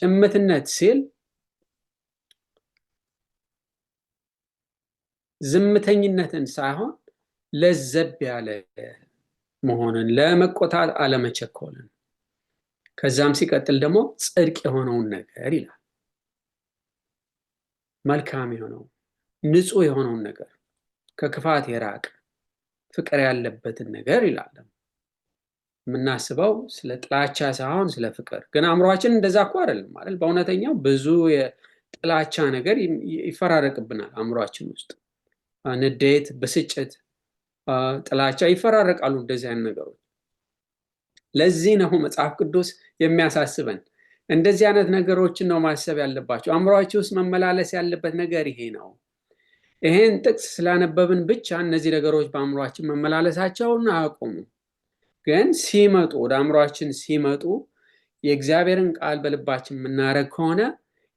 ጭምትነት ሲል ዝምተኝነትን ሳይሆን ለዘብ ያለ መሆንን፣ ለመቆጣት አለመቸኮልን፣ ከዛም ሲቀጥል ደግሞ ጽድቅ የሆነውን ነገር ይላል። መልካም የሆነው ንጹህ የሆነውን ነገር፣ ከክፋት የራቀ ፍቅር ያለበትን ነገር ይላል። የምናስበው ስለ ጥላቻ ሳይሆን ስለ ፍቅር። ግን አእምሯችን እንደዛ እኮ አይደለም ማለት። በእውነተኛው ብዙ የጥላቻ ነገር ይፈራረቅብናል አእምሯችን ውስጥ። ንዴት፣ ብስጭት፣ ጥላቻ ይፈራረቃሉ እንደዚህ አይነት ነገሮች። ለዚህ ነው መጽሐፍ ቅዱስ የሚያሳስበን እንደዚህ አይነት ነገሮችን ነው ማሰብ ያለባቸው። አእምሯችን ውስጥ መመላለስ ያለበት ነገር ይሄ ነው። ይሄን ጥቅስ ስላነበብን ብቻ እነዚህ ነገሮች በአእምሯችን መመላለሳቸውን አያቆሙ። ግን ሲመጡ ወደ አእምሯችን ሲመጡ የእግዚአብሔርን ቃል በልባችን የምናደርግ ከሆነ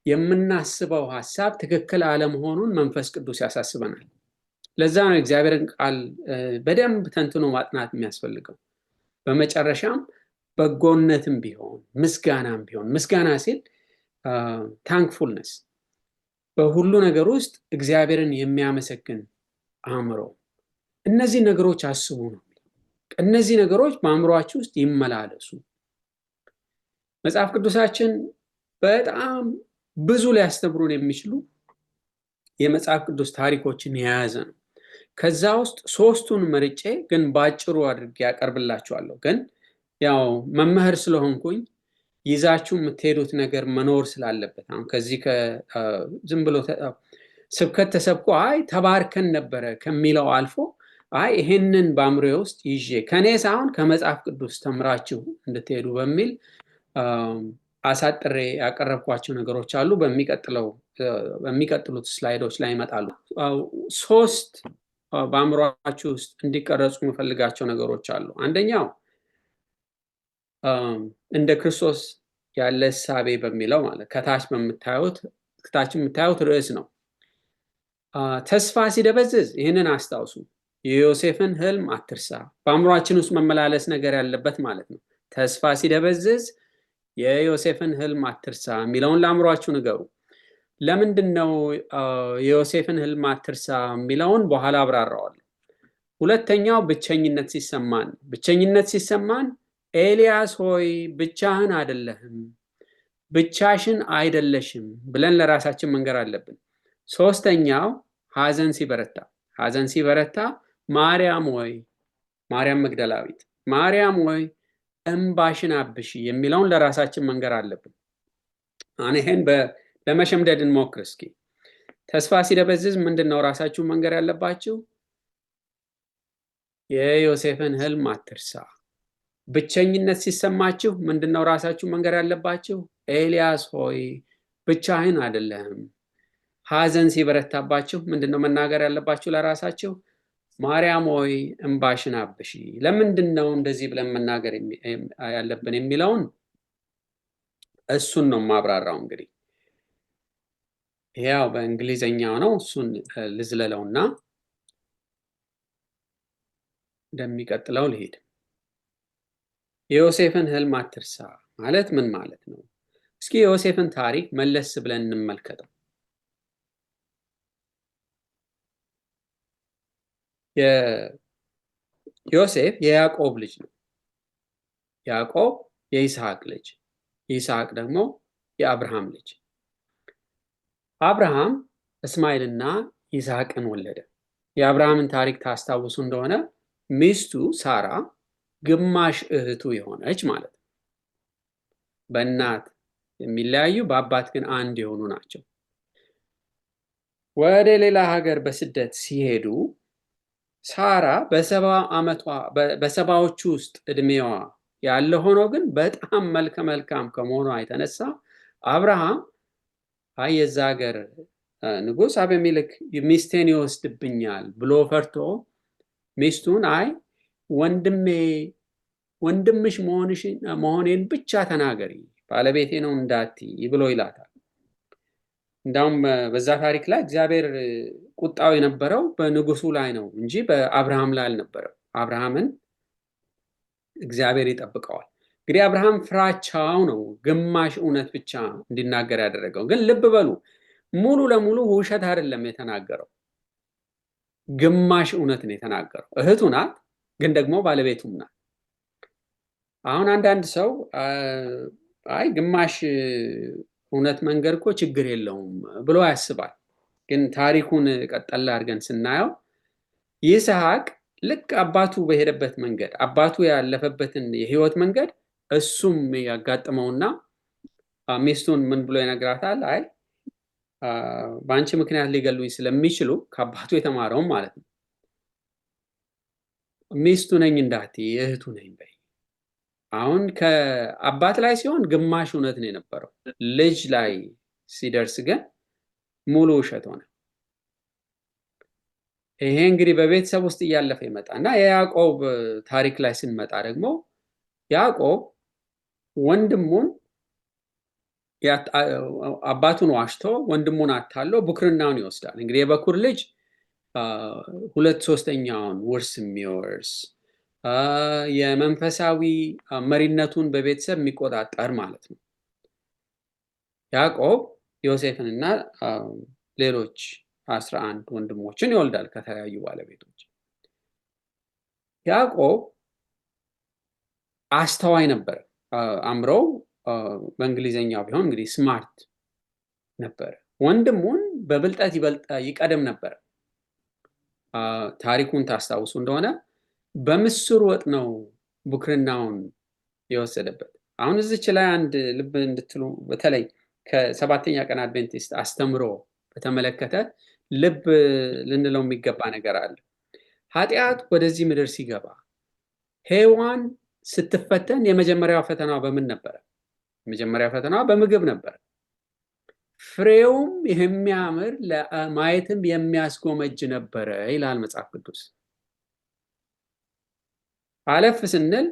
የምናስበው ሀሳብ ትክክል አለመሆኑን መንፈስ ቅዱስ ያሳስበናል። ለዛ ነው የእግዚአብሔርን ቃል በደንብ ተንትኖ ማጥናት የሚያስፈልገው። በመጨረሻም በጎነትም ቢሆን ምስጋናም ቢሆን፣ ምስጋና ሲል ታንክፉልነስ፣ በሁሉ ነገር ውስጥ እግዚአብሔርን የሚያመሰግን አእምሮ፣ እነዚህ ነገሮች አስቡ ነው። እነዚህ ነገሮች በአእምሯችሁ ውስጥ ይመላለሱ። መጽሐፍ ቅዱሳችን በጣም ብዙ ሊያስተምሩን የሚችሉ የመጽሐፍ ቅዱስ ታሪኮችን የያዘ ነው። ከዛ ውስጥ ሶስቱን መርጬ ግን ባጭሩ አድርጌ ያቀርብላችኋለሁ። ግን ያው መምህር ስለሆንኩኝ ይዛችሁ የምትሄዱት ነገር መኖር ስላለበት አሁን ከዚህ ዝም ብሎ ስብከት ተሰብኮ አይ ተባርከን ነበረ ከሚለው አልፎ አይ ይሄንን በአእምሮዬ ውስጥ ይዤ ከኔ ሳይሆን ከመጽሐፍ ቅዱስ ተምራችሁ እንድትሄዱ በሚል አሳጥሬ ያቀረብኳቸው ነገሮች አሉ። በሚቀጥሉት ስላይዶች ላይ ይመጣሉ። ሶስት በአእምሯችሁ ውስጥ እንዲቀረጹ የምፈልጋቸው ነገሮች አሉ። አንደኛው እንደ ክርስቶስ ያለ እሳቤ በሚለው ማለት ከታች የምታዩት ርዕስ ነው። ተስፋ ሲደበዝዝ ይህንን አስታውሱ። የዮሴፍን ህልም አትርሳ። በአእምሯችን ውስጥ መመላለስ ነገር ያለበት ማለት ነው። ተስፋ ሲደበዝዝ የዮሴፍን ህልም አትርሳ የሚለውን ለአእምሯችሁ ንገሩ። ለምንድን ነው የዮሴፍን ህልም አትርሳ የሚለውን በኋላ አብራራዋለሁ። ሁለተኛው ብቸኝነት ሲሰማን ኤልያስ ሆይ ብቻህን አይደለህም፣ ብቻሽን አይደለሽም ብለን ለራሳችን መንገር አለብን። ሶስተኛው ሐዘን ሲበረታ ማርያም መግደላዊት ማርያም ሆይ እንባሽን አብሺ የሚለውን ለራሳችን መንገር አለብን። ይሄን ለመሸምደድ እንሞክር እስኪ። ተስፋ ሲደበዝዝ ምንድነው ራሳችሁ መንገር ያለባችሁ? የዮሴፍን ህልም አትርሳ። ብቸኝነት ሲሰማችሁ ምንድነው ራሳችሁ መንገር ያለባችሁ? ኤልያስ ሆይ ብቻህን አይደለህም። ሐዘን ሲበረታባችሁ ምንድነው መናገር ያለባችሁ ለራሳችሁ? ማርያም ሆይ እንባሽን አብሺ። ለምንድን ነው እንደዚህ ብለን መናገር ያለብን የሚለውን እሱን ነው ማብራራው። እንግዲህ ያው በእንግሊዘኛው ነው፣ እሱን ልዝለለውና እንደሚቀጥለው ልሄድ። የዮሴፍን ህልም አትርሳ ማለት ምን ማለት ነው? እስኪ የዮሴፍን ታሪክ መለስ ብለን እንመልከተው። ዮሴፍ የያዕቆብ ልጅ ነው። ያዕቆብ የይስሐቅ ልጅ፣ ይስሐቅ ደግሞ የአብርሃም ልጅ። አብርሃም እስማኤልና ይስሐቅን ወለደ። የአብርሃምን ታሪክ ታስታውሱ እንደሆነ ሚስቱ ሳራ ግማሽ እህቱ የሆነች ማለት ነው። በእናት የሚለያዩ በአባት ግን አንድ የሆኑ ናቸው። ወደ ሌላ ሀገር በስደት ሲሄዱ ሳራ በሰባዎቹ ውስጥ እድሜዋ ያለ ሆኖ ግን በጣም መልከ መልካም ከመሆኗ የተነሳ አብርሃም የዛ ሀገር ንጉሥ አቤሜሌክ ሚስቴን ይወስድብኛል ብሎ ፈርቶ ሚስቱን ወንድምሽ መሆኔን ብቻ ተናገሪ፣ ባለቤቴ ነው እንዳትዪ ብሎ ይላታል። እንዳውም በዛ ታሪክ ላይ እግዚአብሔር ቁጣው የነበረው በንጉሱ ላይ ነው እንጂ በአብርሃም ላይ አልነበረም። አብርሃምን እግዚአብሔር ይጠብቀዋል። እንግዲህ አብርሃም ፍራቻው ነው ግማሽ እውነት ብቻ እንዲናገር ያደረገው። ግን ልብ በሉ ሙሉ ለሙሉ ውሸት አይደለም የተናገረው፣ ግማሽ እውነት ነው የተናገረው። እህቱ ናት፣ ግን ደግሞ ባለቤቱም ናት። አሁን አንዳንድ ሰው አይ ግማሽ እውነት መንገድ እኮ ችግር የለውም ብሎ ያስባል። ግን ታሪኩን ቀጠል አድርገን ስናየው ይስሐቅ ልክ አባቱ በሄደበት መንገድ አባቱ ያለፈበትን የህይወት መንገድ እሱም ያጋጥመውና ሚስቱን ምን ብሎ ይነግራታል? አይ በአንቺ ምክንያት ሊገሉኝ ስለሚችሉ ከአባቱ የተማረውም ማለት ነው ሚስቱ ነኝ እንዳትዪ እህቱ ነኝ በይ። አሁን ከአባት ላይ ሲሆን ግማሽ እውነት ነው የነበረው፣ ልጅ ላይ ሲደርስ ግን ሙሉ ውሸት ሆነ። ይሄ እንግዲህ በቤተሰብ ውስጥ እያለፈ ይመጣ እና የያዕቆብ ታሪክ ላይ ስንመጣ ደግሞ ያዕቆብ ወንድሙን አባቱን ዋሽቶ ወንድሙን አታሎ ብኩርናውን ይወስዳል። እንግዲህ የበኩር ልጅ 2/3ኛውን ውርስ የሚወርስ የመንፈሳዊ መሪነቱን በቤተሰብ የሚቆጣጠር ማለት ነው። ያዕቆብ ዮሴፍንና ሌሎች 11 ወንድሞችን ይወልዳል ከተለያዩ ባለቤቶች። ያዕቆብ አስተዋይ ነበር። አእምሮው በእንግሊዘኛው ቢሆን እንግዲህ ስማርት ነበር። ወንድሙን በብልጠት ይቀደም ነበር። ታሪኩን ታስታውሱ እንደሆነ በምስር ወጥ ነው ብኩርናውን የወሰደበት። አሁን እዚች ላይ አንድ ልብ እንድትሉ በተለይ ከሰባተኛ ቀን አድቬንቲስት አስተምሮ በተመለከተ ልብ ልንለው የሚገባ ነገር አለ። ኃጢአት ወደዚህ ምድር ሲገባ ሔዋን ስትፈተን የመጀመሪያው ፈተናዋ በምን ነበረ? የመጀመሪያው ፈተናዋ በምግብ ነበር። ፍሬውም የሚያምር ለማየትም የሚያስጎመጅ ነበረ ይላል መጽሐፍ ቅዱስ። አለፍ ስንል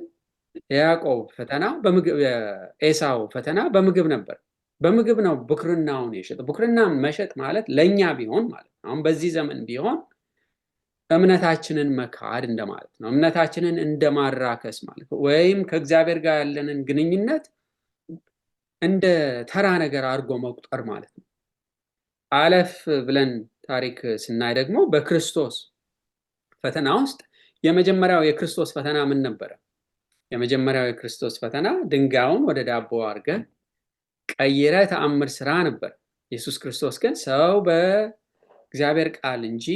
የያዕቆብ ፈተና በምግብ፣ የኤሳው ፈተና በምግብ ነበር። በምግብ ነው ብኩርናውን የሸጠው። ብኩርናውን መሸጥ ማለት ለእኛ ቢሆን ማለት ነው፣ አሁን በዚህ ዘመን ቢሆን እምነታችንን መካድ እንደማለት ነው። እምነታችንን እንደማራከስ ማለት ነው። ወይም ከእግዚአብሔር ጋር ያለንን ግንኙነት እንደ ተራ ነገር አድርጎ መቁጠር ማለት ነው። አለፍ ብለን ታሪክ ስናይ ደግሞ በክርስቶስ ፈተና ውስጥ የመጀመሪያው የክርስቶስ ፈተና ምን ነበረ? የመጀመሪያው የክርስቶስ ፈተና ድንጋዩን ወደ ዳቦ አድርገህ ቀይረ ተአምር ስራ ነበር። ኢየሱስ ክርስቶስ ግን ሰው በእግዚአብሔር ቃል እንጂ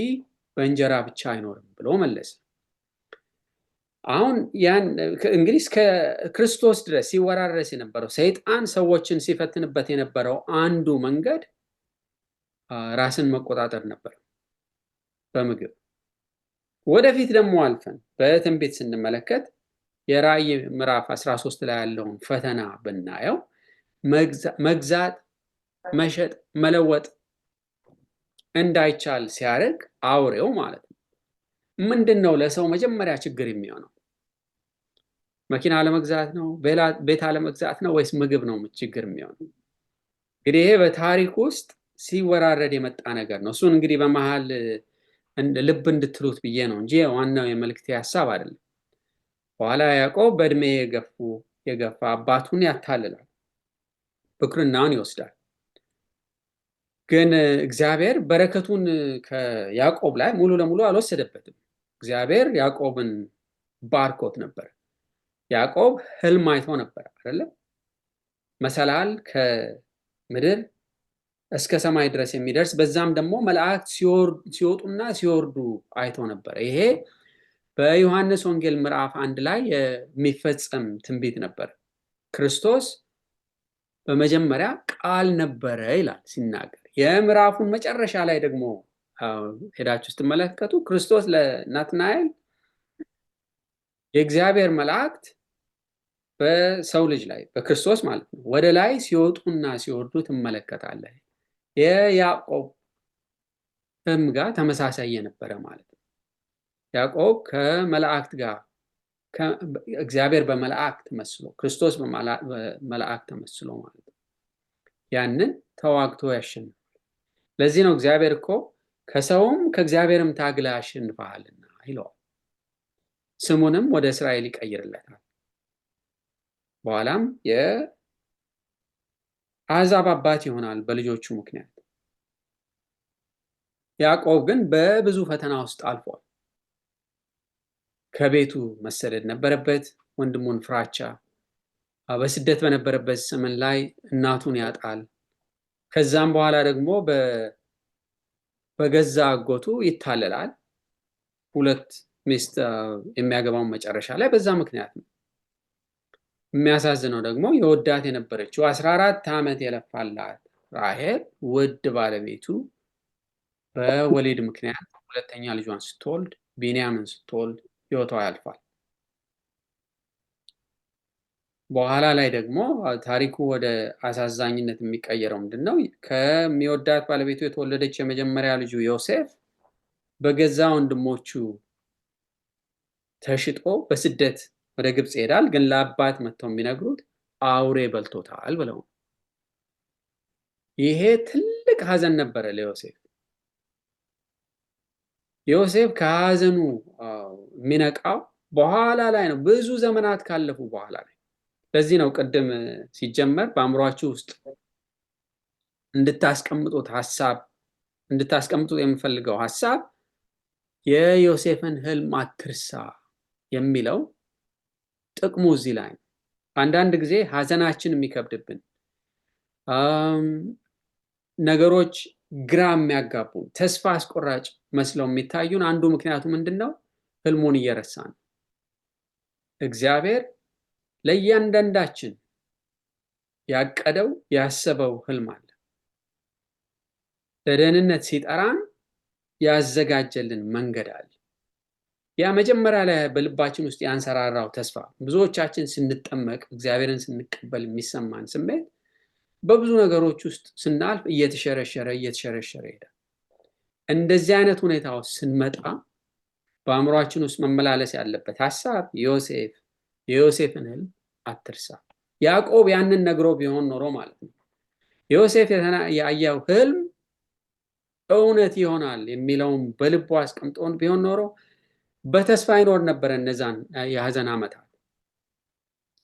በእንጀራ ብቻ አይኖርም ብሎ መለሰ። አሁን ያን እንግዲህ እስከ ክርስቶስ ድረስ ሲወራረስ የነበረው ሰይጣን ሰዎችን ሲፈትንበት የነበረው አንዱ መንገድ ራስን መቆጣጠር ነበር በምግብ። ወደፊት ደግሞ አልፈን በትንቢት ስንመለከት የራእይ ምዕራፍ 13 ላይ ያለውን ፈተና ብናየው መግዛት፣ መሸጥ፣ መለወጥ እንዳይቻል ሲያደርግ አውሬው ማለት ነው። ምንድን ነው ለሰው መጀመሪያ ችግር የሚሆነው? መኪና አለመግዛት ነው? ቤት አለመግዛት ነው? ወይስ ምግብ ነው ችግር የሚሆነው? እንግዲህ ይሄ በታሪክ ውስጥ ሲወራረድ የመጣ ነገር ነው። እሱን እንግዲህ በመሀል ልብ እንድትሉት ብዬ ነው እንጂ ዋናው የመልእክቴ ሀሳብ አይደለም። በኋላ ያዕቆብ በእድሜ የገፋ አባቱን ያታልላል፣ ብኩርናውን ይወስዳል። ግን እግዚአብሔር በረከቱን ከያዕቆብ ላይ ሙሉ ለሙሉ አልወሰደበትም። እግዚአብሔር ያዕቆብን ባርኮት ነበር። ያዕቆብ ህልም አይቶ ነበር አይደለም? መሰላል ከምድር እስከ ሰማይ ድረስ የሚደርስ በዛም ደግሞ መላእክት ሲወጡና ሲወርዱ አይቶ ነበር። ይሄ በዮሐንስ ወንጌል ምዕራፍ 1 ላይ የሚፈጸም ትንቢት ነበር። ክርስቶስ በመጀመሪያ ቃል ነበረ ይላል ሲናገር። የምዕራፉን መጨረሻ ላይ ደግሞ ሄዳችሁ ስትመለከቱ ክርስቶስ ለናትናኤል የእግዚአብሔር መላእክት በሰው ልጅ ላይ በክርስቶስ ማለት ነው ወደ ላይ ሲወጡና ሲወርዱ ትመለከታለህ። የያዕቆብ ህልም ጋር ተመሳሳይ የነበረ ማለት ነው። ያዕቆብ ከመላእክት ጋር እግዚአብሔር በመላእክት ተመስሎ ክርስቶስ በመላእክት ተመስሎ ማለት ነው ያንን ተዋግቶ ያሸንፋል። ለዚህ ነው እግዚአብሔር እኮ ከሰውም ከእግዚአብሔርም ታግለህ አሸንፈሃልና ይለዋል። ስሙንም ወደ እስራኤል ይቀይርለታል። በኋላም የአሕዛብ አባት ይሆናል በልጆቹ ምክንያት። ያዕቆብ ግን በብዙ ፈተና ውስጥ አልፏል። ከቤቱ መሰደድ ነበረበት። ወንድሙን ፍራቻ፣ በስደት በነበረበት ዘመን ላይ እናቱን ያጣል። ከዛም በኋላ ደግሞ በገዛ አጎቱ ይታለላል። ሁለት ሚስት የሚያገባውን መጨረሻ ላይ በዛ ምክንያት ነው። የሚያሳዝነው ደግሞ የወዳት የነበረችው 14 ዓመት የለፋላት ራሔል ውድ ባለቤቱ በወሊድ ምክንያት ሁለተኛ ልጇን ስትወልድ ቢንያምን ስትወልድ ሕይወቷ ያልፋል። በኋላ ላይ ደግሞ ታሪኩ ወደ አሳዛኝነት የሚቀየረው ምንድን ነው? ከሚወዳት ባለቤቱ የተወለደች የመጀመሪያ ልጁ ዮሴፍ በገዛ ወንድሞቹ ተሽጦ በስደት ወደ ግብፅ ይሄዳል። ግን ለአባት መጥተው የሚነግሩት አውሬ በልቶታል ብለው። ይሄ ትልቅ ሐዘን ነበረ ለዮሴፍ። ዮሴፍ ከሐዘኑ የሚነቃው በኋላ ላይ ነው፣ ብዙ ዘመናት ካለፉ በኋላ ላይ። ለዚህ ነው ቅድም ሲጀመር በአእምሯችሁ ውስጥ እንድታስቀምጡት የምፈልገው ሐሳብ የዮሴፍን ህልም አትርሳ የሚለው ጥቅሙ እዚህ ላይ ነው። አንዳንድ ጊዜ ሐዘናችን የሚከብድብን ነገሮች ግራ የሚያጋቡን ተስፋ አስቆራጭ መስለው የሚታዩን አንዱ ምክንያቱ ምንድን ነው? ህልሙን እየረሳን። እግዚአብሔር ለእያንዳንዳችን ያቀደው ያሰበው ህልም አለ። ለደህንነት ሲጠራን ያዘጋጀልን መንገድ አለ። ያ መጀመሪያ ላይ በልባችን ውስጥ ያንሰራራው ተስፋ ብዙዎቻችን ስንጠመቅ እግዚአብሔርን ስንቀበል የሚሰማን ስሜት በብዙ ነገሮች ውስጥ ስናልፍ እየተሸረሸረ ይሄዳል። እንደዚህ አይነት ሁኔታ ውስጥ ስንመጣ በአእምሯችን ውስጥ መመላለስ ያለበት ሐሳብ የዮሴፍን ህልም አትርሳ። ያዕቆብ ያንን ነግሮ ቢሆን ኖሮ ማለት ነው ዮሴፍ ያየው ህልም እውነት ይሆናል የሚለውን በልቡ አስቀምጦን ቢሆን ኖሮ በተስፋ ይኖር ነበረ እነዛን የሐዘን ዓመታት።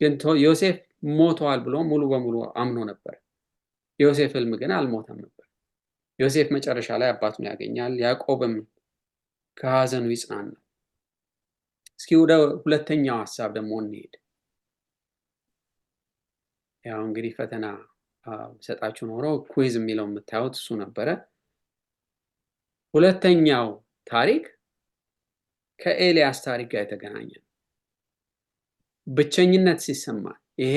ግን ዮሴፍ ሞቷል ብሎ ሙሉ በሙሉ አምኖ ነበር። የዮሴፍ ህልም ግን አልሞተም ነበር። ዮሴፍ መጨረሻ ላይ አባቱን ያገኛል። ያዕቆብም ከሐዘኑ ይጽናናል። እስኪ ወደ ሁለተኛው ሐሳብ ደግሞ እንሄድ። ያው እንግዲህ ፈተና ሰጣችሁ ኖሮ ኩዊዝ የሚለው የምታዩት እሱ ነበረ። ሁለተኛው ታሪክ ከኤልያስ ታሪክ ጋር የተገናኘ ነው። ብቸኝነት ሲሰማ ይሄ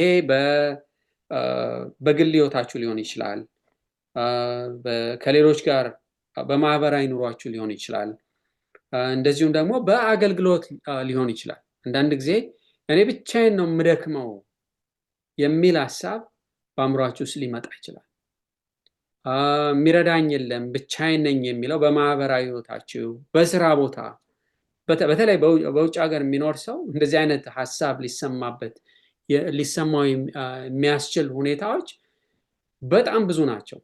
በግል ህይወታችሁ ሊሆን ይችላል፣ ከሌሎች ጋር በማህበራዊ ኑሯችሁ ሊሆን ይችላል፣ እንደዚሁም ደግሞ በአገልግሎት ሊሆን ይችላል። አንዳንድ ጊዜ እኔ ብቻዬን ነው የምደክመው የሚል ሀሳብ በአእምሯችሁ ውስጥ ሊመጣ ይችላል። የሚረዳኝ የለም ብቻዬን ነኝ የሚለው በማህበራዊ ህይወታችሁ፣ በስራ ቦታ፣ በተለይ በውጭ ሀገር የሚኖር ሰው እንደዚህ አይነት ሀሳብ ሊሰማው የሚያስችል ሁኔታዎች በጣም ብዙ ናቸው።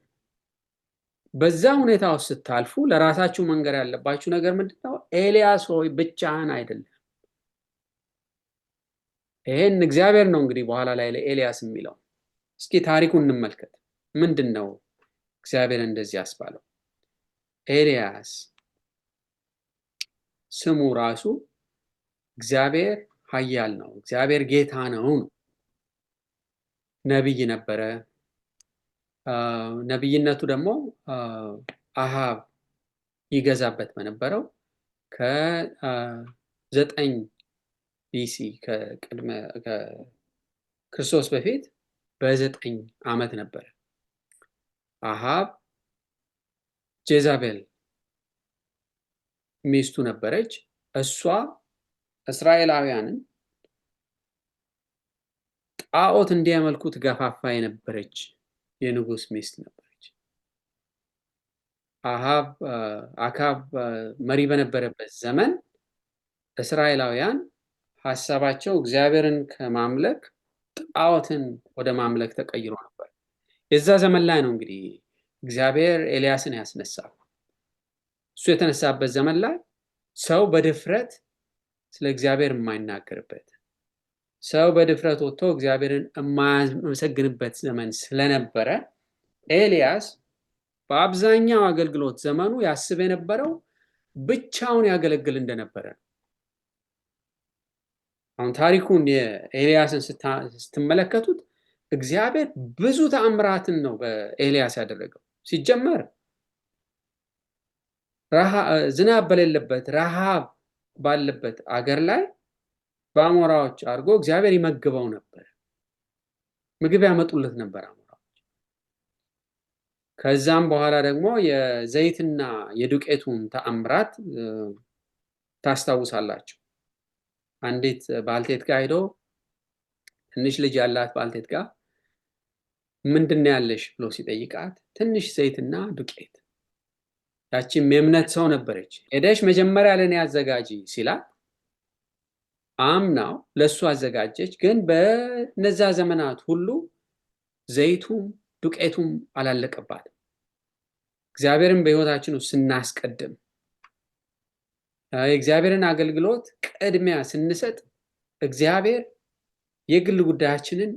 በዛ ሁኔታ ውስጥ ስታልፉ ለራሳችሁ መንገር ያለባችሁ ነገር ምንድን ነው? ኤልያስ ሆይ ብቻህን አይደለም። ይሄን እግዚአብሔር ነው እንግዲህ በኋላ ላይ ለኤልያስ የሚለው። እስኪ ታሪኩን እንመልከት። ምንድን ነው እግዚአብሔር እንደዚህ ያስባለው? ኤልያስ ስሙ ራሱ እግዚአብሔር ኃያል ነው፣ እግዚአብሔር ጌታ ነው። ነቢይ ነበረ። ነቢይነቱ ደግሞ አሃብ ይገዛበት በነበረው ከ9 ቢሲ ከክርስቶስ በፊት በ9 ዓመት ነበረ። አሃብ ጄዛቤል ሚስቱ ነበረች። እሷ እስራኤላውያንን ጣዖት እንዲያመልኩ ትገፋፋ የነበረች የንጉስ ሚስት ነበረች። አካብ መሪ በነበረበት ዘመን እስራኤላውያን ሀሳባቸው እግዚአብሔርን ከማምለክ ጣዖትን ወደ ማምለክ ተቀይሮ ነበር። የዛ ዘመን ላይ ነው እንግዲህ እግዚአብሔር ኤልያስን ያስነሳው። እሱ የተነሳበት ዘመን ላይ ሰው በድፍረት ስለ እግዚአብሔር የማይናገርበት፣ ሰው በድፍረት ወጥቶ እግዚአብሔርን የማያመሰግንበት ዘመን ስለነበረ ኤልያስ በአብዛኛው አገልግሎት ዘመኑ ያስብ የነበረው ብቻውን ያገለግል እንደነበረ ነው። አሁን ታሪኩን የኤልያስን ስትመለከቱት እግዚአብሔር ብዙ ተአምራትን ነው በኤልያስ ያደረገው። ሲጀመር ዝናብ በሌለበት ረሃብ ባለበት አገር ላይ በአሞራዎች አድርጎ እግዚአብሔር ይመግበው ነበር። ምግብ ያመጡለት ነበር አሞራዎች። ከዛም በኋላ ደግሞ የዘይትና የዱቄቱን ተአምራት ታስታውሳላችሁ። አንዲት ባልቴት ጋር ሄዶ ትንሽ ልጅ ያላት ባልቴት ጋር ምንድን ያለሽ ብሎ ሲጠይቃት ትንሽ ዘይትና ዱቄት። ያቺም የእምነት ሰው ነበረች። ሄደሽ መጀመሪያ ለእኔ አዘጋጂ ሲላት አምናው ለእሱ አዘጋጀች። ግን በነዛ ዘመናት ሁሉ ዘይቱም ዱቄቱም አላለቀባትም። እግዚአብሔርን በሕይወታችን ውስጥ ስናስቀድም የእግዚአብሔርን አገልግሎት ቅድሚያ ስንሰጥ እግዚአብሔር የግል ጉዳያችንን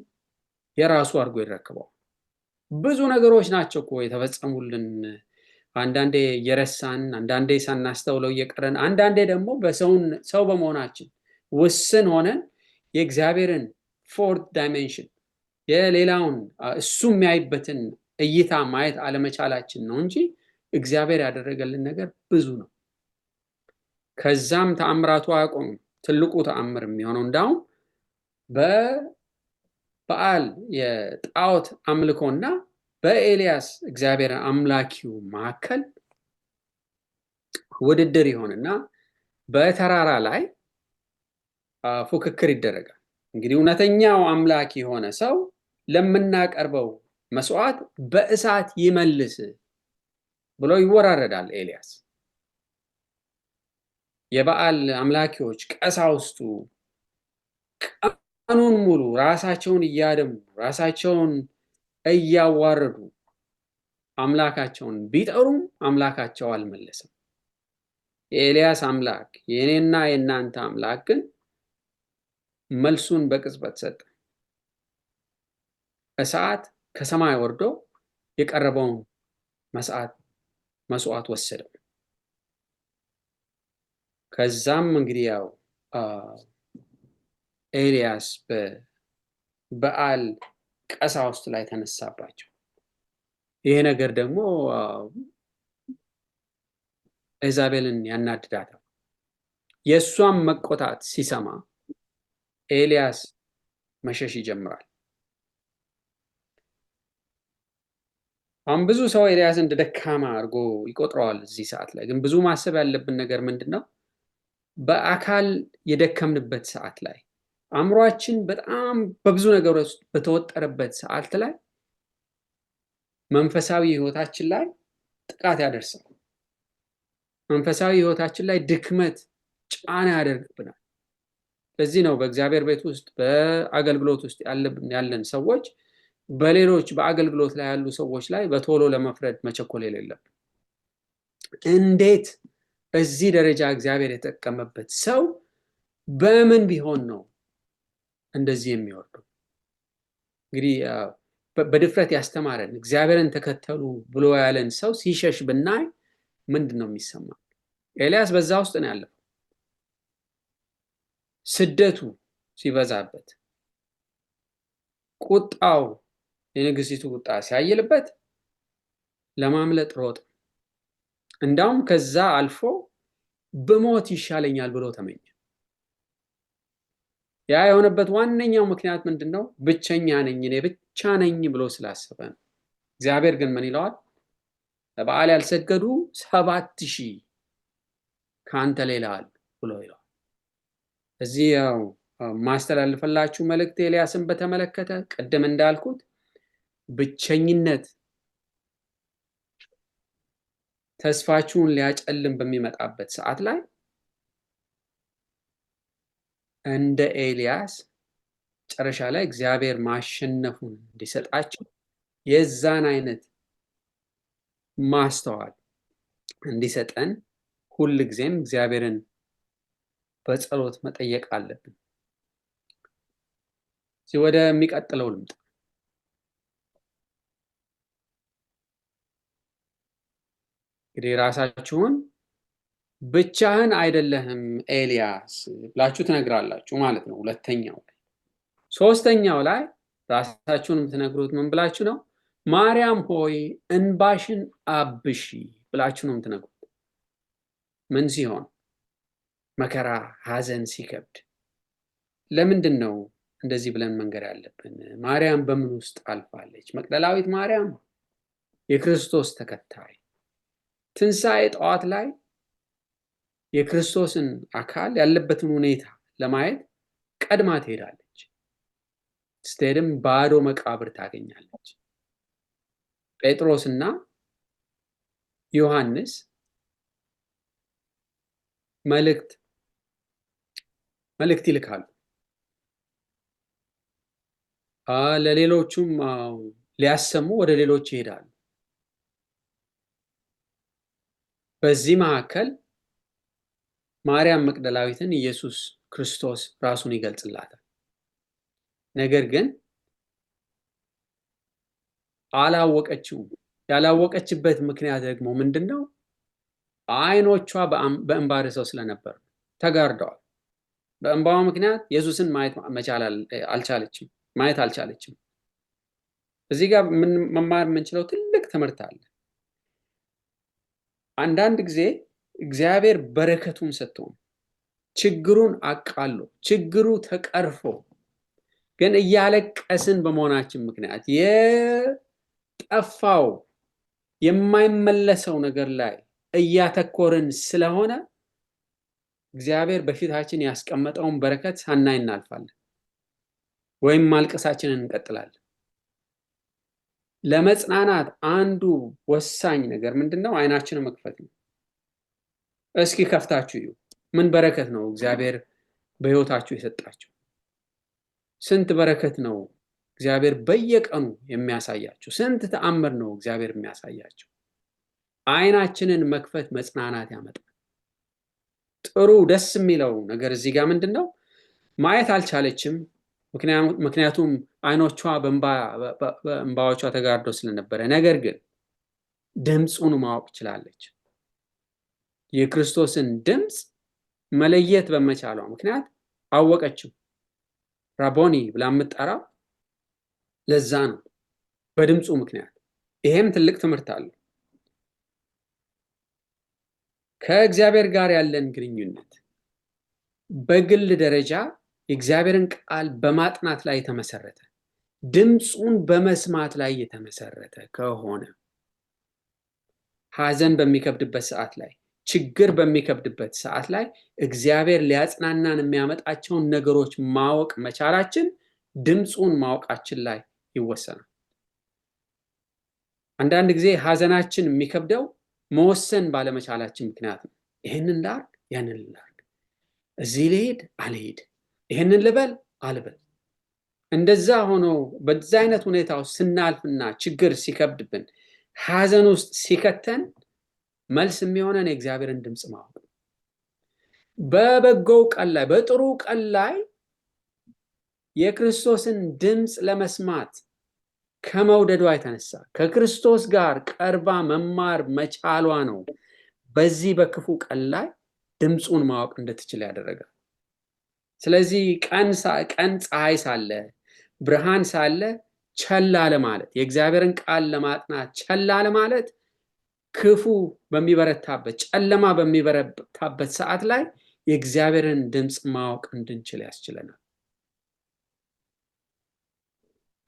የራሱ አድርጎ ይረክበው። ብዙ ነገሮች ናቸው እኮ የተፈጸሙልን። አንዳንዴ እየረሳን፣ አንዳንዴ ሳናስተውለው እየቀረን፣ አንዳንዴ ደግሞ ሰው በመሆናችን ውስን ሆነን የእግዚአብሔርን ፎርት ዳይሜንሽን የሌላውን እሱ የሚያይበትን እይታ ማየት አለመቻላችን ነው እንጂ እግዚአብሔር ያደረገልን ነገር ብዙ ነው። ከዛም ተአምራቱ አያቆሙም። ትልቁ ተአምር የሚሆነው እንዳውም በበዓል የጣዖት አምልኮና በኤልያስ እግዚአብሔር አምላኪው መካከል ውድድር ይሆንና በተራራ ላይ ፉክክር ይደረጋል። እንግዲህ እውነተኛው አምላክ የሆነ ሰው ለምናቀርበው መስዋዕት በእሳት ይመልስ ብሎ ይወራረዳል ኤልያስ። የበዓል አምላኪዎች ቀሳውስቱ ቀኑን ሙሉ ራሳቸውን እያደሙ ራሳቸውን እያዋረዱ አምላካቸውን ቢጠሩም አምላካቸው አልመለሰም። የኤልያስ አምላክ የእኔና የእናንተ አምላክ ግን መልሱን በቅጽበት ሰጠ። እሳት ከሰማይ ወርዶ የቀረበውን መስዋዕት ወሰደው። ከዛም እንግዲህ ያው ኤልያስ በበዓል ቀሳውስት ላይ ተነሳባቸው። ይሄ ነገር ደግሞ ኤዛቤልን ያናድዳታል። የእሷም መቆጣት ሲሰማ ኤልያስ መሸሽ ይጀምራል። አሁን ብዙ ሰው ኤልያስ እንደ ደካማ አድርጎ ይቆጥረዋል። እዚህ ሰዓት ላይ ግን ብዙ ማሰብ ያለብን ነገር ምንድን ነው? በአካል የደከምንበት ሰዓት ላይ አእምሯችን በጣም በብዙ ነገሮች በተወጠረበት ሰዓት ላይ መንፈሳዊ ሕይወታችን ላይ ጥቃት ያደርሳል። መንፈሳዊ ሕይወታችን ላይ ድክመት፣ ጫና ያደርግብናል። ለዚህ ነው በእግዚአብሔር ቤት ውስጥ በአገልግሎት ውስጥ ያለን ሰዎች በሌሎች በአገልግሎት ላይ ያሉ ሰዎች ላይ በቶሎ ለመፍረድ መቸኮል የሌለብን። እንዴት በዚህ ደረጃ እግዚአብሔር የተጠቀመበት ሰው በምን ቢሆን ነው እንደዚህ የሚወርደው? እንግዲህ በድፍረት ያስተማረን እግዚአብሔርን ተከተሉ ብሎ ያለን ሰው ሲሸሽ ብናይ ምንድን ነው የሚሰማ? ኤልያስ በዛ ውስጥ ነው ያለፈው። ስደቱ ሲበዛበት፣ ቁጣው የንግስቲቱ ቁጣ ሲያይልበት ለማምለጥ ሮጥ። እንዳውም ከዛ አልፎ ብሞት ይሻለኛል ብሎ ተመኘ። ያ የሆነበት ዋነኛው ምክንያት ምንድን ነው? ብቸኛ ነኝ፣ እኔ ብቻ ነኝ ብሎ ስላሰበ ነው። እግዚአብሔር ግን ምን ይለዋል? ለበዓል ያልሰገዱ 7,000 ከአንተ ሌላ አሉ ብሎ ይለዋል። እዚህ ያው ማስተላልፈላችሁ መልእክት ኤልያስን በተመለከተ ቅድም እንዳልኩት ብቸኝነት ተስፋችሁን ሊያጨልም በሚመጣበት ሰዓት ላይ እንደ ኤልያስ መጨረሻ ላይ እግዚአብሔር ማሸነፉን እንዲሰጣቸው የዛን አይነት ማስተዋል እንዲሰጠን ሁል ጊዜም እግዚአብሔርን በጸሎት መጠየቅ አለብን። ወደሚቀጥለው ልምጣ። እንግዲህ ራሳችሁን ብቻህን አይደለህም ኤልያስ ብላችሁ ትነግራላችሁ ማለት ነው። ሁለተኛው ላይ ሶስተኛው ላይ ራሳችሁን የምትነግሩት ምን ብላችሁ ነው? ማርያም ሆይ እንባሽን አብሺ ብላችሁ ነው የምትነግሩት። ምን ሲሆን? መከራ፣ ሐዘን ሲከብድ። ለምንድን ነው እንደዚህ ብለን መንገር ያለብን? ማርያም በምን ውስጥ አልፋለች? መቅደላዊት ማርያም የክርስቶስ ተከታይ ትንሣኤ ጠዋት ላይ የክርስቶስን አካል ያለበትን ሁኔታ ለማየት ቀድማ ትሄዳለች። ስትሄድም ባዶ መቃብር ታገኛለች። ጴጥሮስና ዮሐንስ መልእክት ይልካሉ። ለሌሎቹም ሊያሰሙ ወደ ሌሎች ይሄዳሉ። በዚህ መካከል ማርያም መቅደላዊትን ኢየሱስ ክርስቶስ ራሱን ይገልጽላታል። ነገር ግን አላወቀችውም። ያላወቀችበት ምክንያት ደግሞ ምንድነው? አይኖቿ በእንባ ርሰው ስለነበር ተጋርደዋል። በእንባዋ ምክንያት ኢየሱስን ማየት አልቻለችም። እዚህ ጋር መማር የምንችለው ትልቅ ትምህርት አለ። አንዳንድ ጊዜ እግዚአብሔር በረከቱን ሰጥቶን ችግሩን አቃሎ ችግሩ ተቀርፎ ግን እያለቀስን በመሆናችን ምክንያት የጠፋው የማይመለሰው ነገር ላይ እያተኮርን ስለሆነ እግዚአብሔር በፊታችን ያስቀመጠውን በረከት ሳናይ እናልፋለን፣ ወይም ማልቀሳችንን እንቀጥላለን። ለመጽናናት አንዱ ወሳኝ ነገር ምንድነው? አይናችንን መክፈት ነው። እስኪ ከፍታችሁ እዩ። ምን በረከት ነው እግዚአብሔር በሕይወታችሁ የሰጣችሁ? ስንት በረከት ነው እግዚአብሔር በየቀኑ የሚያሳያችሁ? ስንት ተአምር ነው እግዚአብሔር የሚያሳያችሁ? አይናችንን መክፈት መጽናናት ያመጣል። ጥሩ ደስ የሚለው ነገር እዚህ ጋር ምንድነው? ማየት አልቻለችም። ምክንያቱም አይኖቿ በእንባዎቿ ተጋርዶ ስለነበረ። ነገር ግን ድምፁን ማወቅ ችላለች። የክርስቶስን ድምፅ መለየት በመቻሏ ምክንያት አወቀችው። ራቦኒ ብላ የምትጠራው ለዛ ነው፣ በድምፁ ምክንያት። ይሄም ትልቅ ትምህርት አለው። ከእግዚአብሔር ጋር ያለን ግንኙነት በግል ደረጃ የእግዚአብሔርን ቃል በማጥናት ላይ የተመሰረተ፣ ድምፁን በመስማት ላይ የተመሰረተ ከሆነ ሐዘን በሚከብድበት ሰዓት ላይ፣ ችግር በሚከብድበት ሰዓት ላይ እግዚአብሔር ሊያጽናናን የሚያመጣቸውን ነገሮች ማወቅ መቻላችን ድምፁን ማወቃችን ላይ ይወሰናል። አንዳንድ ጊዜ ሐዘናችን የሚከብደው መወሰን ባለመቻላችን ምክንያት ነው። ይህንን ላርግ፣ ያንን ላርግ፣ እዚህ ልሄድ አልሄድ፣ ይህንን ልበል አልበል። እንደዛ ሆኖ በዛ አይነት ሁኔታ ውስጥ ስናልፍና ችግር ሲከብድብን፣ ሐዘን ውስጥ ሲከተን መልስ የሚሆነን የእግዚአብሔርን ድምፅ ማወቅ። በበጎው ቀን ላይ፣ በጥሩ ቀን ላይ የክርስቶስን ድምፅ ለመስማት ከመውደዷ የተነሳ ከክርስቶስ ጋር ቀርባ መማር መቻሏ ነው በዚህ በክፉ ቀን ላይ ድምፁን ማወቅ እንድትችል ያደረጋል። ስለዚህ ቀን ፀሐይ ሳለ፣ ብርሃን ሳለ ቸል አለ ማለት፣ የእግዚአብሔርን ቃል ለማጥናት ቸል አለ ማለት ክፉ በሚበረታበት፣ ጨለማ በሚበረታበት ሰዓት ላይ የእግዚአብሔርን ድምፅ ማወቅ እንድንችል ያስችለናል።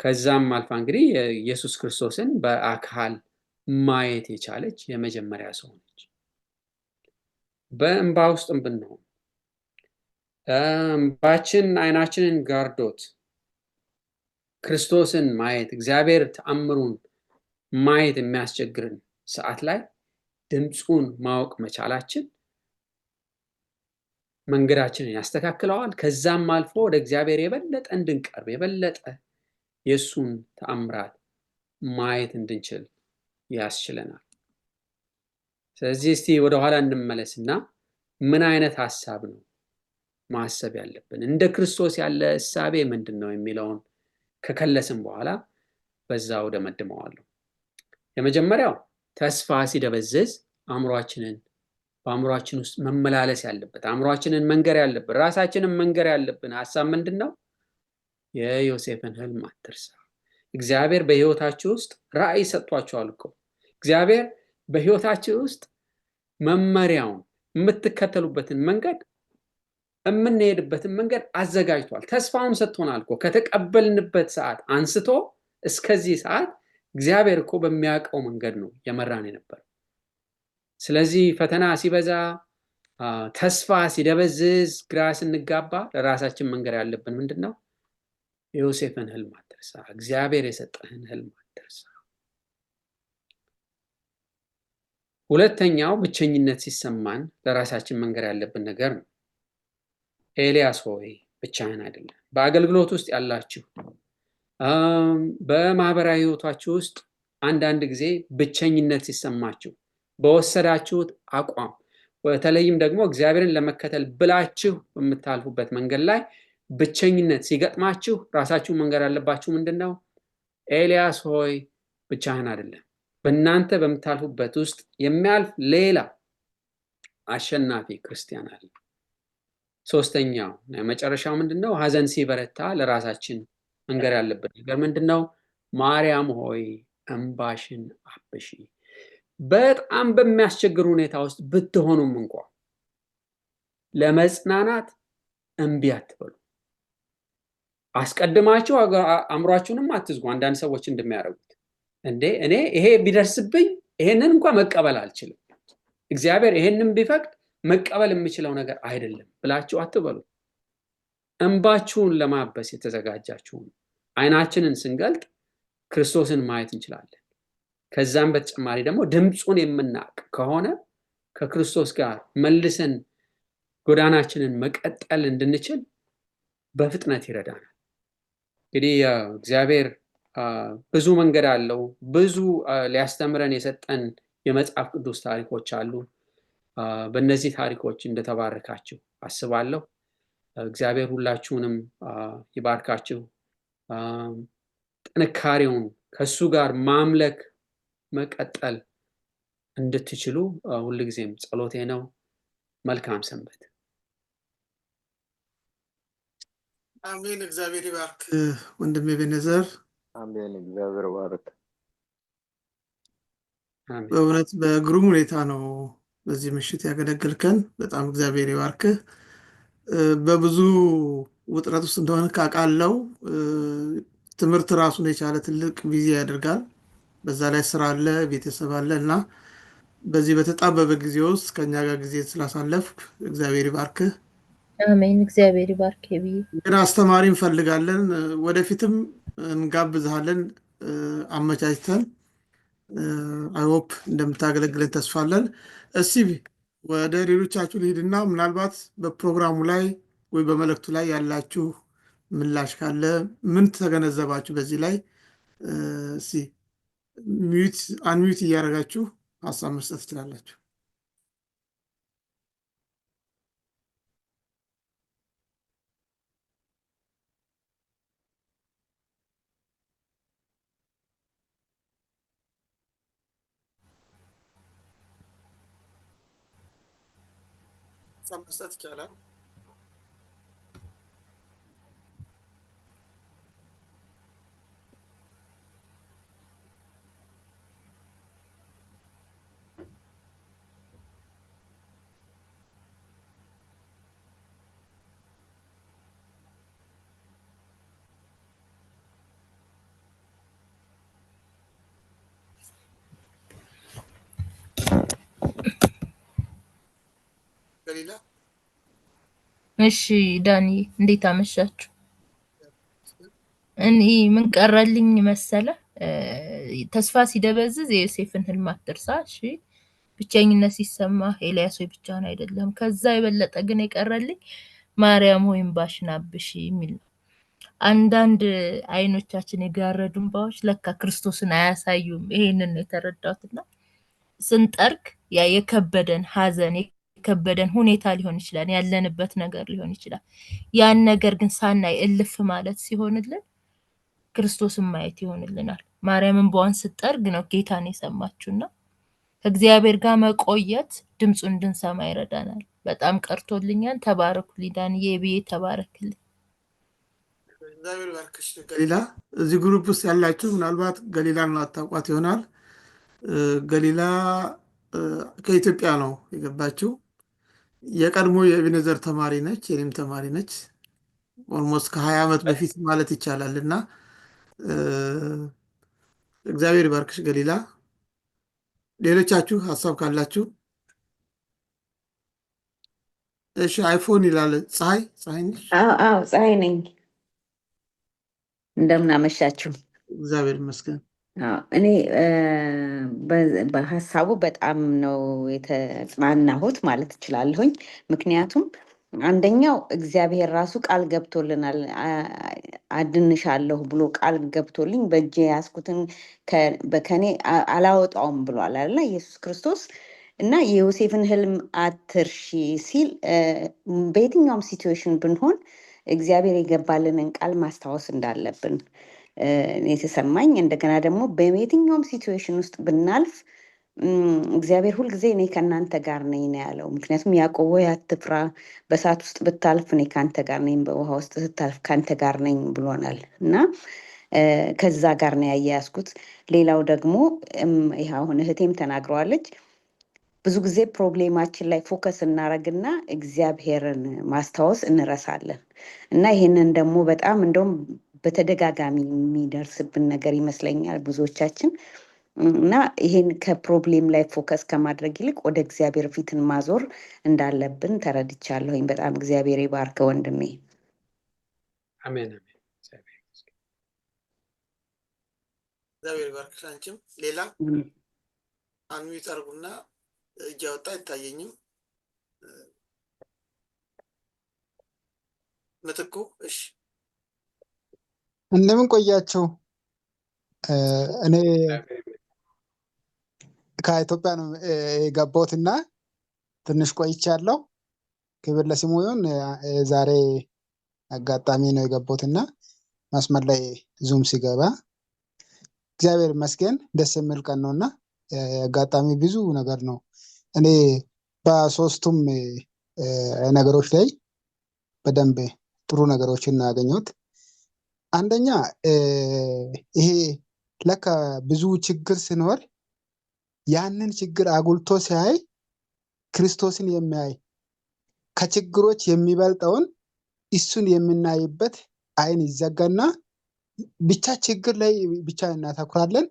ከዛም አልፋ እንግዲህ የኢየሱስ ክርስቶስን በአካል ማየት የቻለች የመጀመሪያ ሰው ነች። በእንባ ውስጥም ብንሆን እንባችን አይናችንን ጋርዶት ክርስቶስን ማየት፣ እግዚአብሔር ተአምሩን ማየት የሚያስቸግርን ሰዓት ላይ ድምፁን ማወቅ መቻላችን መንገዳችንን ያስተካክለዋል። ከዛም አልፎ ወደ እግዚአብሔር የበለጠ እንድንቀርብ፣ የበለጠ የእሱን ተአምራት ማየት እንድንችል ያስችለናል። ስለዚህ እስቲ ወደኋላ እንመለስና ምን አይነት ሀሳብ ነው ማሰብ ያለብን? እንደ ክርስቶስ ያለ እሳቤ ምንድን ነው የሚለውን ከከለስን በኋላ በዛው ደመድመዋለሁ። የመጀመሪያው ተስፋ ሲደበዝዝ በአእምሯችን ውስጥ መመላለስ ያለበት አእምሯችንን መንገር ያለብን ራሳችንን መንገር ያለብን ሀሳብ ምንድን ነው? የዮሴፍን ህልም አትርሳ። እግዚአብሔር በህይወታችሁ ውስጥ ራዕይ ሰጥቷችኋል እኮ። እግዚአብሔር በህይወታችሁ ውስጥ መመሪያውን የምትከተሉበትን መንገድ የምንሄድበትን መንገድ አዘጋጅቷል። ተስፋውን ሰጥቶናል እኮ። ከተቀበልንበት ሰዓት አንስቶ እስከዚህ ሰዓት እግዚአብሔር እኮ በሚያውቀው መንገድ ነው የመራን የነበረው። ስለዚህ ፈተና ሲበዛ፣ ተስፋ ሲደበዝዝ፣ ግራ ስንጋባ ለራሳችን መንገር ያለብን ምንድን ነው? የዮሴፍን ህልም አትርሳ። እግዚአብሔር የሰጠህን ህልም አትርሳ። ሁለተኛው ብቸኝነት ሲሰማን ለራሳችን መንገር ያለብን ነገር ነው። ኤልያስ ሆይ ብቻህን አይደለም። በአገልግሎት ውስጥ ያላችሁ፣ በማህበራዊ ህይወታችሁ ውስጥ አንዳንድ ጊዜ ብቸኝነት ሲሰማችሁ በወሰዳችሁት አቋም፣ በተለይም ደግሞ እግዚአብሔርን ለመከተል ብላችሁ በምታልፉበት መንገድ ላይ ብቸኝነት ሲገጥማችሁ ራሳችሁን መንገር ያለባችሁ ምንድን ነው? ኤልያስ ሆይ ብቻህን አይደለም። በእናንተ በምታልፉበት ውስጥ የሚያልፍ ሌላ አሸናፊ ክርስቲያን አለ። ሶስተኛው የመጨረሻው ምንድን ነው? ሀዘን ሲበረታ ለራሳችን መንገር ያለበት ነገር ምንድን ነው? ማርያም ሆይ እንባሽን አብሺ። በጣም በሚያስቸግር ሁኔታ ውስጥ ብትሆኑም እንኳ ለመጽናናት እምቢ አትበሉ። አስቀድማችሁ አእምሯችሁንም አትዝጉ። አንዳንድ ሰዎች እንደሚያደርጉት እኔ ይሄ ቢደርስብኝ ይሄንን እንኳ መቀበል አልችልም፣ እግዚአብሔር ይሄንን ቢፈቅድ መቀበል የምችለው ነገር አይደለም ብላችሁ አትበሉ። እንባችሁን ለማበስ የተዘጋጃችሁን አይናችንን ስንገልጥ ክርስቶስን ማየት እንችላለን። ከዛም በተጨማሪ ደግሞ ድምፁን የምናውቅ ከሆነ ከክርስቶስ ጋር መልሰን ጎዳናችንን መቀጠል እንድንችል በፍጥነት ይረዳናል። እንግዲህ እግዚአብሔር ብዙ መንገድ አለው። ብዙ ሊያስተምረን የሰጠን የመጽሐፍ ቅዱስ ታሪኮች አሉ። በእነዚህ ታሪኮች እንደተባረካችሁ አስባለሁ። እግዚአብሔር ሁላችሁንም ይባርካችሁ። ጥንካሬውን ከሱ ጋር ማምለክ መቀጠል እንድትችሉ ሁልጊዜም ጸሎቴ ነው። መልካም ሰንበት። አሜን። እግዚአብሔር ይባርክ ወንድሜ ቤነዘር። አሜን። እግዚአብሔር ይባርክ። በእውነት በግሩም ሁኔታ ነው በዚህ ምሽት ያገለገልከን። በጣም እግዚአብሔር ይባርክ። በብዙ ውጥረት ውስጥ እንደሆነ ካውቃለሁ። ትምህርት ራሱን የቻለ ትልቅ ቢዚ ያደርጋል። በዛ ላይ ስራ አለ፣ ቤተሰብ አለ እና በዚህ በተጣበበ ጊዜ ውስጥ ከኛ ጋር ጊዜ ስላሳለፍክ እግዚአብሔር ይባርክህ። አሜን። እግዚአብሔር ይባርክ። ግን አስተማሪ እንፈልጋለን፣ ወደፊትም እንጋብዝሃለን አመቻችተን። አይሆፕ እንደምታገለግለን ተስፋለን። እስቲ ወደ ሌሎቻችሁ ልሂድና ምናልባት በፕሮግራሙ ላይ ወይ በመልእክቱ ላይ ያላችሁ ምላሽ ካለ ምን ተገነዘባችሁ? በዚህ ላይ እስቲ አንሚዩት እያደረጋችሁ ሀሳብ መስጠት ትችላላችሁ። ሀሳብ መስጠት ይቻላል። ገሊላ እሺ ዳኒ እንዴት አመሻችሁ? እኔ ምን ቀረልኝ መሰለ፣ ተስፋ ሲደበዝዝ የዮሴፍን ህልም አትርሳ። እሺ ብቸኝነት ሲሰማ ኤልያስ ሆይ ብቻህን አይደለም። ከዛ የበለጠ ግን የቀረልኝ ማርያም ሆይ እንባሽን አብሺ የሚል ነው። አንዳንድ አይኖቻችን የጋረዱ እንባዎች ለካ ክርስቶስን አያሳዩም። ይሄንን ነው የተረዳሁትና ስንጠርግ ያ የከበደን ሀዘን የከበደን ሁኔታ ሊሆን ይችላል፣ ያለንበት ነገር ሊሆን ይችላል። ያን ነገር ግን ሳናይ እልፍ ማለት ሲሆንልን ክርስቶስን ማየት ይሆንልናል። ማርያም እንባዋን ስትጠርግ ነው ጌታን የሰማችውና ከእግዚአብሔር ጋር መቆየት ድምፁን እንድንሰማ ይረዳናል። በጣም ቀርቶልኛል። ተባረኩልኝ ዳንዬ ብዬ ተባረክልኝ። እግዚአብሔር ባርክሽ ገሊላ። እዚህ ግሩፕ ውስጥ ያላችሁ ምናልባት ገሊላን አታውቋት ይሆናል። ገሊላ ከኢትዮጵያ ነው የገባችው። የቀድሞ የኢብኔዘር ተማሪ ነች፣ የኔም ተማሪ ነች። ኦልሞስት ከ20 ዓመት በፊት ማለት ይቻላል። እና እግዚአብሔር ባርክሽ ገሊላ። ሌሎቻችሁ ሀሳብ ካላችሁ? እሺ አይፎን ይላል። ፀሐይ ነች? አዎ ፀሐይ ነኝ። እንደምን አመሻችሁ? እግዚአብሔር ይመስገን። እኔ በሀሳቡ በጣም ነው የተጽናናሁት ማለት እችላለሁኝ። ምክንያቱም አንደኛው እግዚአብሔር ራሱ ቃል ገብቶልናል። አድንሻለሁ ብሎ ቃል ገብቶልኝ በእጄ ያዝኩትን ከኔ አላወጣውም ብሏል አይደለ ኢየሱስ ክርስቶስ። እና የዮሴፍን ህልም አትርሺ ሲል በየትኛውም ሲትዌሽን ብንሆን እግዚአብሔር የገባልንን ቃል ማስታወስ እንዳለብን የተሰማኝ። እንደገና ደግሞ በየትኛውም ሲትዌሽን ውስጥ ብናልፍ እግዚአብሔር ሁልጊዜ እኔ ከእናንተ ጋር ነኝ ነው ያለው። ምክንያቱም ያዕቆብ ሆይ አትፍራ፣ በእሳት ውስጥ ብታልፍ እኔ ከአንተ ጋር ነኝ፣ በውሃ ውስጥ ስታልፍ ከአንተ ጋር ነኝ ብሎናል። እና ከዛ ጋር ነው ያያያዝኩት። ሌላው ደግሞ ይህ አሁን እህቴም ተናግረዋለች። ብዙ ጊዜ ፕሮብሌማችን ላይ ፎከስ እናደርግና እግዚአብሔርን ማስታወስ እንረሳለን። እና ይህንን ደግሞ በጣም እንደውም በተደጋጋሚ የሚደርስብን ነገር ይመስለኛል ብዙዎቻችን። እና ይሄን ከፕሮብሌም ላይ ፎከስ ከማድረግ ይልቅ ወደ እግዚአብሔር ፊትን ማዞር እንዳለብን ተረድቻለሁኝ። በጣም እግዚአብሔር ይባርክ ወንድሜ። አሜን። እግዚአብሔር ይባርክሽ። አንቺም ሌላ አንሚት አድርጉና እጅ አወጣ አይታየኝም። ምትኩ እሺ፣ እንደምን ቆያችሁ? እኔ ከኢትዮጵያ ነው የገባሁትና ትንሽ ቆይቻለሁ። ክብር ለስሙ ይሁን። ዛሬ አጋጣሚ ነው የገባሁትና መስመር ላይ ዙም ሲገባ እግዚአብሔር ይመስገን ደስ የሚል ቀን ነውና አጋጣሚ ብዙ ነገር ነው። እኔ በሶስቱም ነገሮች ላይ በደንብ ጥሩ ነገሮችን ያገኘሁት። አንደኛ ይሄ ለካ ብዙ ችግር ሲኖር ያንን ችግር አጉልቶ ሲያይ ክርስቶስን የሚያይ ከችግሮች የሚበልጠውን እሱን የምናይበት አይን ይዘጋና ብቻ ችግር ላይ ብቻ እናተኩራለን።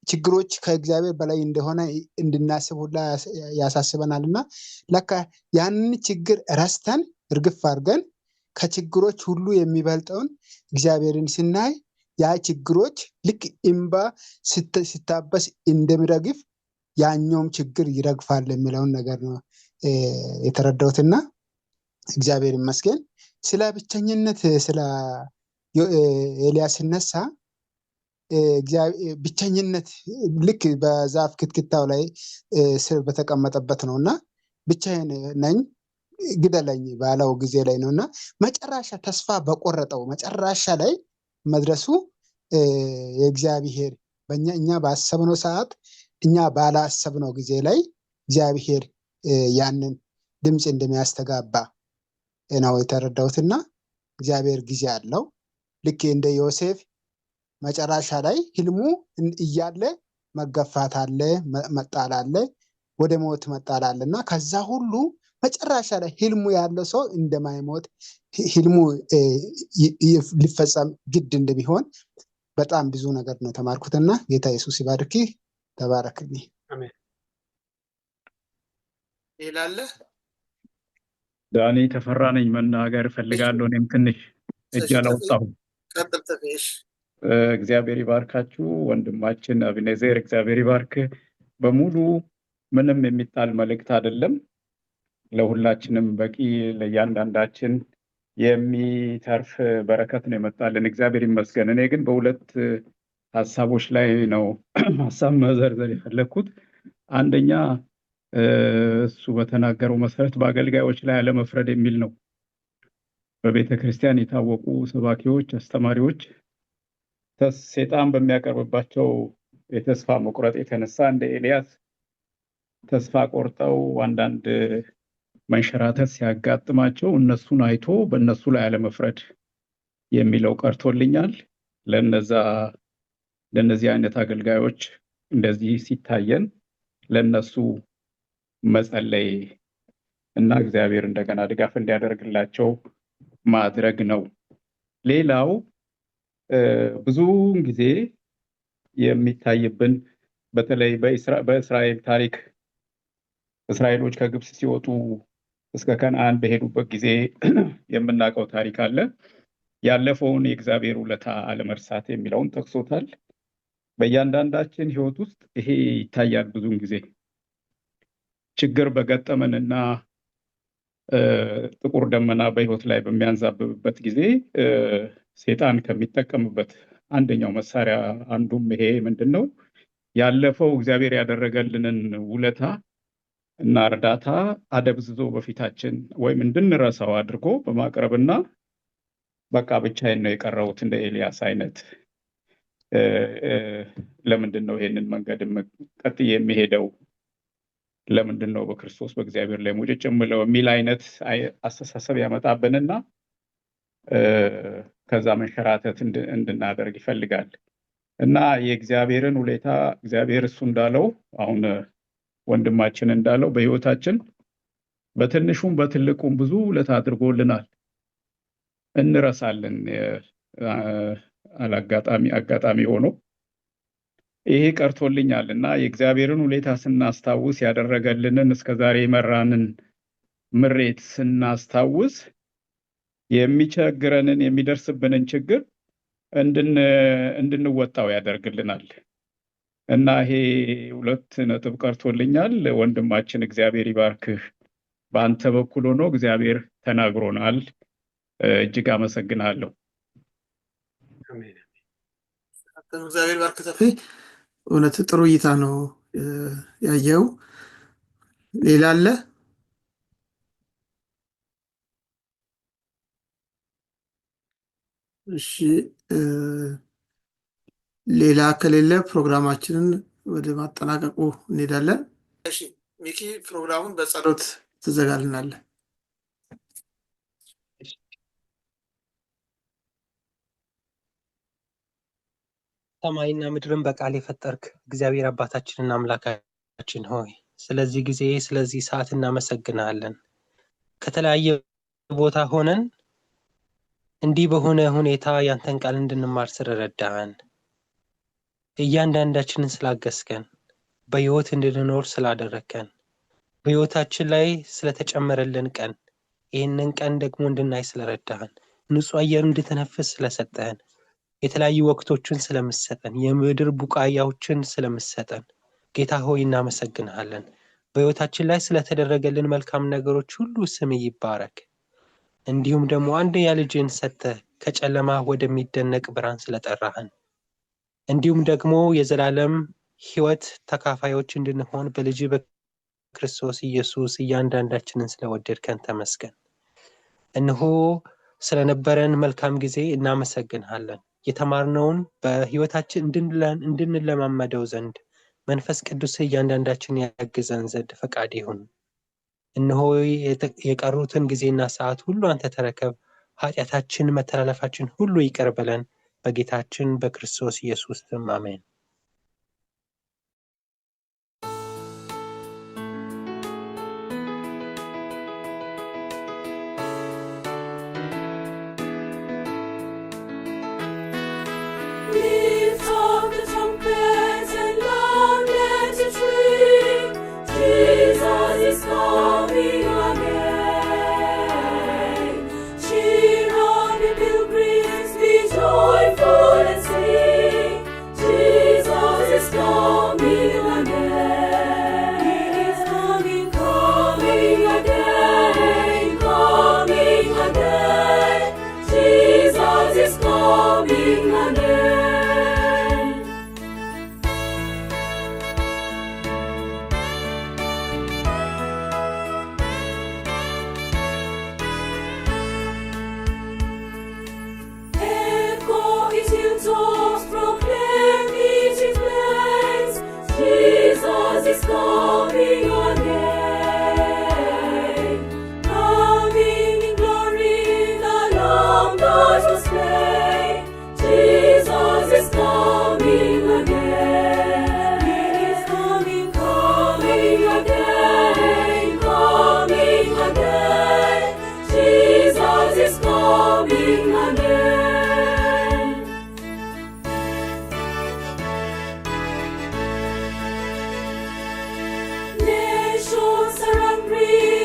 ችግሮች ከእግዚአብሔር በላይ እንደሆነ እንድናስብ ሁላ ያሳስበናልና ለካ ያንን ችግር ረስተን እርግፍ አድርገን ከችግሮች ሁሉ የሚበልጠውን እግዚአብሔርን ስናይ ያ ችግሮች ልክ እምባ ሲታበስ እንደሚረግፍ ያኛውም ችግር ይረግፋል የሚለውን ነገር ነው የተረዳሁትና እግዚአብሔር ይመስገን። ስለ ብቸኝነት ስለ ኤልያስ ሲነሳ ብቸኝነት ልክ በዛፍ ክትክታው ላይ ስር በተቀመጠበት ነውና ብቻዬን ነኝ ግደለኝ ባለው ጊዜ ላይ ነውና መጨረሻ ተስፋ በቆረጠው መጨረሻ ላይ መድረሱ የእግዚአብሔር እኛ ባሰብነው ሰዓት እኛ ባላሰብነው ጊዜ ላይ እግዚአብሔር ያንን ድምፅ እንደሚያስተጋባ ነው የተረዳሁትና እግዚአብሔር ጊዜ አለው። ልክ እንደ ዮሴፍ መጨረሻ ላይ ህልሙ እያለ መገፋት አለ፣ መጣል አለ፣ ወደ ሞት መጣል አለና ከዛ ሁሉ መጨረሻ ላይ ህልሙ ያለው ሰው እንደማይሞት ህልሙ ሊፈጸም ግድ እንደሚሆን በጣም ብዙ ነገር ነው ተማርኩትና ጌታ ኢየሱስ ይባርክ። ተባረክልኝ። አሜን። ይላል ዳኒ ተፈራ ነኝ። መናገር ፈልጋለሁ። እኔም ትንሽ እጅ አላወጣሁም። ቀጥል ተፈሽ። እግዚአብሔር ይባርካችሁ ወንድማችን አብኔዘር፣ እግዚአብሔር ይባርክ። በሙሉ ምንም የሚጣል መልእክት አይደለም፣ ለሁላችንም በቂ ለእያንዳንዳችን የሚተርፍ በረከት ነው የመጣልን። እግዚአብሔር ይመስገን። እኔ ግን በሁለት ሀሳቦች ላይ ነው ሀሳብ መዘርዘር የፈለግኩት። አንደኛ እሱ በተናገረው መሰረት በአገልጋዮች ላይ አለመፍረድ የሚል ነው። በቤተ ክርስቲያን የታወቁ ሰባኪዎች፣ አስተማሪዎች ሰይጣን በሚያቀርብባቸው የተስፋ መቁረጥ የተነሳ እንደ ኤልያስ ተስፋ ቆርጠው አንዳንድ መንሸራተት ሲያጋጥማቸው እነሱን አይቶ በእነሱ ላይ አለመፍረድ የሚለው ቀርቶልኛል። ለነዚህ አይነት አገልጋዮች እንደዚህ ሲታየን ለነሱ መጸለይ እና እግዚአብሔር እንደገና ድጋፍ እንዲያደርግላቸው ማድረግ ነው። ሌላው ብዙውን ጊዜ የሚታይብን በተለይ በእስራኤል ታሪክ እስራኤሎች ከግብፅ ሲወጡ እስከ ከነዓን በሄዱበት ጊዜ የምናውቀው ታሪክ አለ። ያለፈውን የእግዚአብሔር ውለታ አለመርሳት የሚለውን ጠቅሶታል። በእያንዳንዳችን ሕይወት ውስጥ ይሄ ይታያል። ብዙውን ጊዜ ችግር በገጠመንና ጥቁር ደመና በሕይወት ላይ በሚያንዛብብበት ጊዜ ሰይጣን ከሚጠቀምበት አንደኛው መሳሪያ አንዱም ይሄ ምንድን ነው? ያለፈው እግዚአብሔር ያደረገልንን ውለታ እና እርዳታ አደብዝዞ በፊታችን ወይም እንድንረሳው አድርጎ በማቅረብና በቃ ብቻዬን ነው የቀረሁት እንደ ኤልያስ አይነት ለምንድን ነው ይሄንን መንገድ ቀጥዬ የሚሄደው? ለምንድን ነው በክርስቶስ በእግዚአብሔር ላይ ሙጭጭ የምለው የሚል አይነት አስተሳሰብ ያመጣብንና ከዛ መንሸራተት እንድናደርግ ይፈልጋል። እና የእግዚአብሔርን ውለታ እግዚአብሔር እሱ እንዳለው አሁን ወንድማችን እንዳለው በሕይወታችን በትንሹም በትልቁም ብዙ ውለታ አድርጎልናል። እንረሳለን። አጋጣሚ ሆኖ ይሄ ቀርቶልኛል እና የእግዚአብሔርን ውለታ ስናስታውስ ያደረገልንን እስከዛሬ የመራንን ምሬት ስናስታውስ የሚቸግረንን የሚደርስብንን ችግር እንድንወጣው ያደርግልናል። እና ይሄ 2 ነጥብ ቀርቶልኛል። ወንድማችን እግዚአብሔር ይባርክህ። በአንተ በኩል ሆኖ እግዚአብሔር ተናግሮናል። እጅግ አመሰግናለሁ። አሜን። እግዚአብሔር ባርክ ተፌ። እውነት ጥሩ እይታ ነው ያየው። ሌላ አለ? እሺ ሌላ ከሌለ ፕሮግራማችንን ወደ ማጠናቀቁ እንሄዳለን። እሺ ሚኪ ፕሮግራሙን በጸሎት ትዘጋልናለህ። ሰማይና ምድርን በቃል የፈጠርክ እግዚአብሔር አባታችንና አምላካችን ሆይ ስለዚህ ጊዜ ስለዚህ ሰዓት እናመሰግናለን። ከተለያየ ቦታ ሆነን እንዲህ በሆነ ሁኔታ ያንተን ቃል እንድንማር ስለረዳህን፣ እያንዳንዳችንን ስላገዝከን፣ በሕይወት እንድንኖር ስላደረግከን፣ በሕይወታችን ላይ ስለተጨመረልን ቀን፣ ይህንን ቀን ደግሞ እንድናይ ስለረዳህን፣ ንጹህ አየር እንድተነፍስ ስለሰጠህን፣ የተለያዩ ወቅቶችን ስለምሰጠን፣ የምድር ቡቃያዎችን ስለምሰጠን ጌታ ሆይ እናመሰግንሃለን። በሕይወታችን ላይ ስለተደረገልን መልካም ነገሮች ሁሉ ስም ይባረክ። እንዲሁም ደግሞ አንድያ ልጅን ሰጥተህ ከጨለማ ወደሚደነቅ ብርሃን ስለጠራህን፣ እንዲሁም ደግሞ የዘላለም ሕይወት ተካፋዮች እንድንሆን በልጅ በክርስቶስ ኢየሱስ እያንዳንዳችንን ስለወደድከን ተመስገን። እነሆ ስለነበረን መልካም ጊዜ እናመሰግንሃለን። የተማርነውን በሕይወታችን እንድንለማመደው ዘንድ መንፈስ ቅዱስ እያንዳንዳችን ያግዘን ዘንድ ፈቃድ ይሁን። እነሆ የቀሩትን ጊዜና ሰዓት ሁሉ አንተ ተረከብ። ኃጢአታችን፣ መተላለፋችን ሁሉ ይቅር በለን። በጌታችን በክርስቶስ ኢየሱስ ስም አሜን። Ecco il tuo nations are hungry